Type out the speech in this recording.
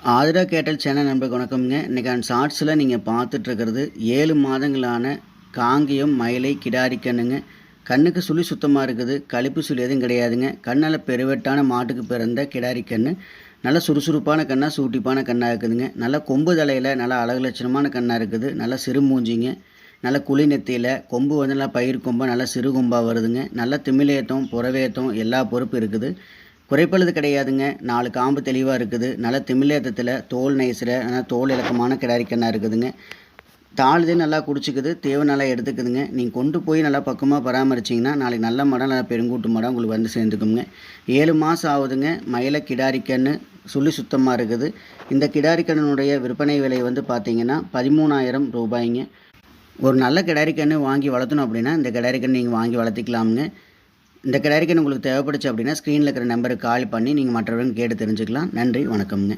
ஆதிரா கேட்டல் சேனல் நண்பர்களுக்கு வணக்கம்ங்க. இன்றைக்கான ஷார்ட்ஸில் நீங்கள் பார்த்துட்ருக்கிறது 7 மாதங்களான காங்கேயம் மயிலை கிடாரி கண்ணுங்க. கண்ணுக்கு சுழி சுத்தமாக இருக்குது, கழிப்பு சுழி எதுவும் கிடையாதுங்க. கண்ணால் பெருவெட்டான மாட்டுக்கு பிறந்த கிடாரி கண்ணு. நல்லா சுறுசுறுப்பான கண்ணாக சூட்டிப்பான கண்ணாக இருக்குதுங்க. நல்லா கொம்பு தலையில் நல்லா அழகு லட்சணமான கண்ணாக இருக்குது. நல்லா சிறு மூஞ்சிங்க, நல்லா குழி நெத்தியில் கொம்பு வந்து நல்லா பயிர் கொம்பாக நல்லா சிறு கொம்பாக வருதுங்க. நல்லா திமிலேத்தம் புறவேத்தம் எல்லா பொறுப்பு இருக்குது. குறைப்பழுது கிடையாதுங்க. 4 காம்பு தெளிவாக இருக்குது. நல்ல திமிலேத்தத்தில் தோல் நைஸில் நல்லா தோல் இலக்கமான கிடாரி கண்ணாக இருக்குதுங்க. தாழ்தே நல்லா குடிச்சிக்குது, தேவை நல்லா எடுத்துக்குதுங்க. நீங்கள் கொண்டு போய் நல்லா பக்கமாக பராமரிச்சிங்கன்னா நாளைக்கு நல்ல மடம் நல்லா பெருங்கூட்டு மடம் உங்களுக்கு வந்து சேர்ந்துக்குங்க. 7 மாதம் ஆகுதுங்க. மயிலை கிடாரி கன்று சுழி சுத்தமாக இருக்குது. இந்த கிடாரி கண்ணுடைய விற்பனை விலை வந்து பார்த்திங்கன்னா 13,000 ரூபாய்ங்க. ஒரு நல்ல கிடாரி கன்று வாங்கி வளர்த்தணும் அப்படின்னா இந்த கிடாரி கன்று நீங்கள் வாங்கி வளர்த்திக்கலாமுங்க. இந்த கிடாரி கன்று உங்களுக்கு தேவைப்படுச்சு அப்படின்னா ஸ்க்ரீனில் இருக்கிற நம்பருக்கு கால் பண்ணி நீங்கள் மற்றவங்க கேட்டு தெரிஞ்சுக்கலாம். நன்றி, வணக்கம்ங்க.